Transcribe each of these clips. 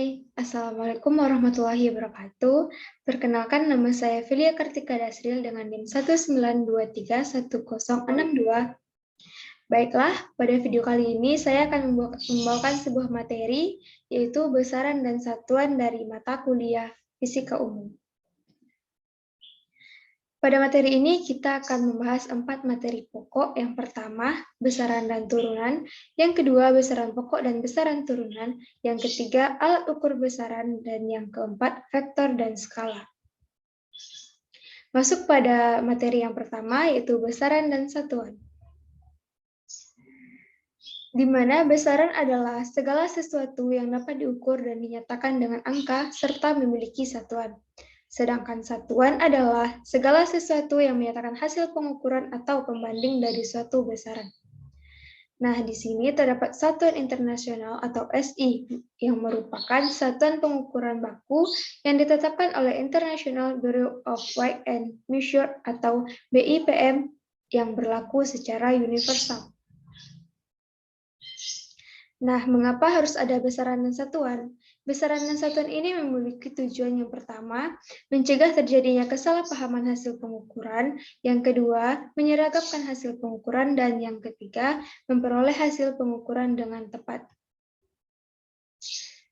Hai, Assalamualaikum warahmatullahi wabarakatuh. Perkenalkan, nama saya Filia Kartika Dasril dengan NIM 192310062. Baiklah, pada video kali ini saya akan membawakan sebuah materi, yaitu besaran dan satuan dari mata kuliah Fisika Umum. Pada materi ini kita akan membahas 4 materi pokok. Yang pertama, besaran dan turunan. Yang kedua, besaran pokok dan besaran turunan. Yang ketiga, alat ukur besaran. Dan yang keempat, vektor dan skala. Masuk pada materi yang pertama, yaitu besaran dan satuan. Di mana besaran adalah segala sesuatu yang dapat diukur dan dinyatakan dengan angka serta memiliki satuan. Sedangkan satuan adalah segala sesuatu yang menyatakan hasil pengukuran atau pembanding dari suatu besaran. Nah, di sini terdapat satuan internasional atau SI yang merupakan satuan pengukuran baku yang ditetapkan oleh International Bureau of Weight and Measure atau BIPM yang berlaku secara universal. Nah, mengapa harus ada besaran dan satuan? Besaran dan satuan ini memiliki tujuan yang pertama, mencegah terjadinya kesalahpahaman hasil pengukuran, yang kedua, menyeragapkan hasil pengukuran, dan yang ketiga, memperoleh hasil pengukuran dengan tepat.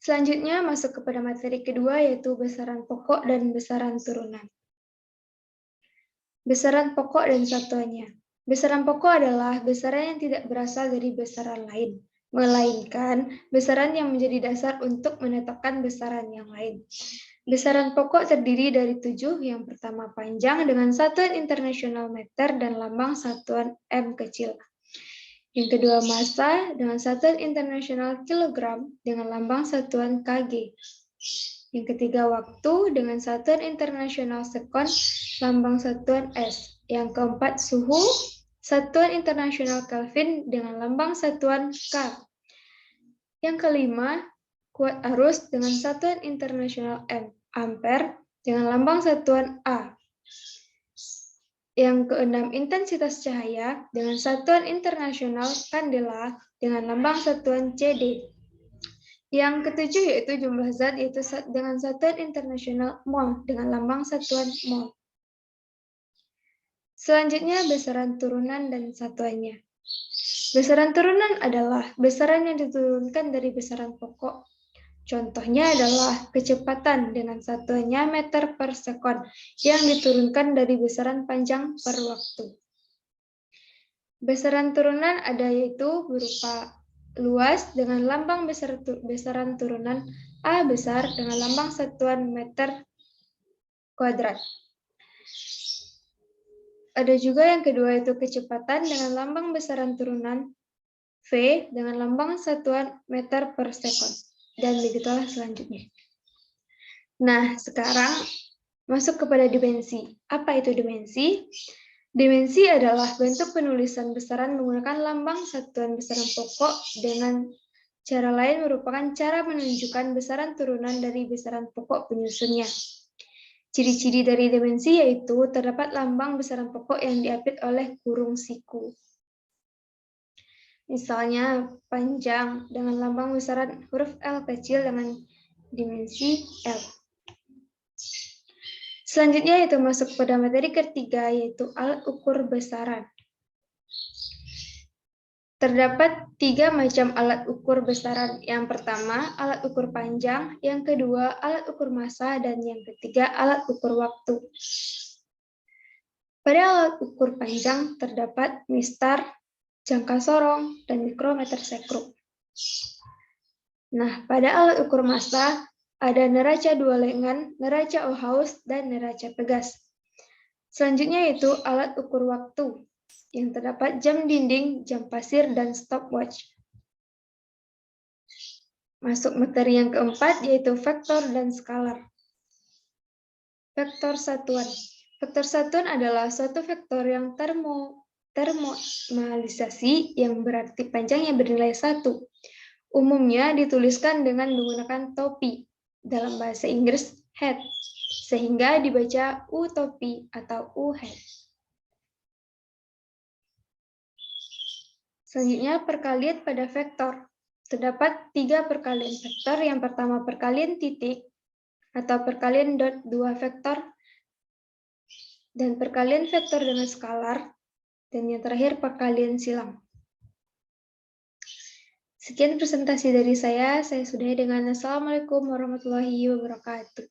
Selanjutnya, masuk kepada materi kedua, yaitu besaran pokok dan besaran turunan. Besaran pokok dan satuannya. Besaran pokok adalah besaran yang tidak berasal dari besaran lain, melainkan besaran yang menjadi dasar untuk menetapkan besaran yang lain. Besaran pokok terdiri dari 7, yang pertama panjang dengan satuan internasional meter dan lambang satuan M kecil. Yang kedua massa dengan satuan internasional kilogram dengan lambang satuan kg. Yang ketiga waktu dengan satuan internasional sekon, lambang satuan S. Yang keempat suhu, satuan internasional Kelvin dengan lambang satuan K. Yang kelima, kuat arus dengan satuan internasional M, ampere dengan lambang satuan A. Yang keenam, intensitas cahaya dengan satuan internasional kandela dengan lambang satuan CD. Yang ketujuh yaitu jumlah zat, yaitu dengan satuan internasional mol dengan lambang satuan mol. Selanjutnya, besaran turunan dan satuannya. Besaran turunan adalah besaran yang diturunkan dari besaran pokok. Contohnya adalah kecepatan dengan satuannya meter per sekon yang diturunkan dari besaran panjang per waktu. Besaran turunan ada yaitu berupa luas dengan lambang besaran turunan A besar dengan lambang satuan meter kuadrat. Ada juga yang kedua itu kecepatan dengan lambang besaran turunan V dengan lambang satuan meter per sekon. Dan begitulah selanjutnya. Nah, sekarang masuk kepada dimensi. Apa itu dimensi? Dimensi adalah bentuk penulisan besaran menggunakan lambang satuan besaran pokok dengan cara lain merupakan cara menunjukkan besaran turunan dari besaran pokok penyusunnya. Ciri-ciri dari dimensi yaitu terdapat lambang besaran pokok yang diapit oleh kurung siku. Misalnya panjang dengan lambang besaran huruf L kecil dengan dimensi L. Selanjutnya itu masuk pada materi ketiga yaitu alat ukur besaran. Terdapat 3 macam alat ukur besaran. Yang pertama, alat ukur panjang, yang kedua, alat ukur massa, dan yang ketiga, alat ukur waktu. Pada alat ukur panjang terdapat mistar, jangka sorong, dan mikrometer sekrup. Nah, pada alat ukur massa ada neraca dua lengan, neraca Ohaus, dan neraca pegas. Selanjutnya yaitu alat ukur waktu, yang terdapat jam dinding, jam pasir, dan stopwatch. Masuk materi yang keempat yaitu vektor dan skalar. Vektor satuan. Vektor satuan adalah suatu vektor yang termalisasi yang berarti panjangnya bernilai 1. Umumnya dituliskan dengan menggunakan topi, dalam bahasa Inggris head, sehingga dibaca U topi atau U head. Selanjutnya perkalian pada vektor. Terdapat 3 perkalian vektor. Yang pertama perkalian titik atau perkalian dot 2 vektor, dan perkalian vektor dengan skalar, dan yang terakhir perkalian silang. Sekian presentasi dari saya sudahi dengan Assalamualaikum warahmatullahi wabarakatuh.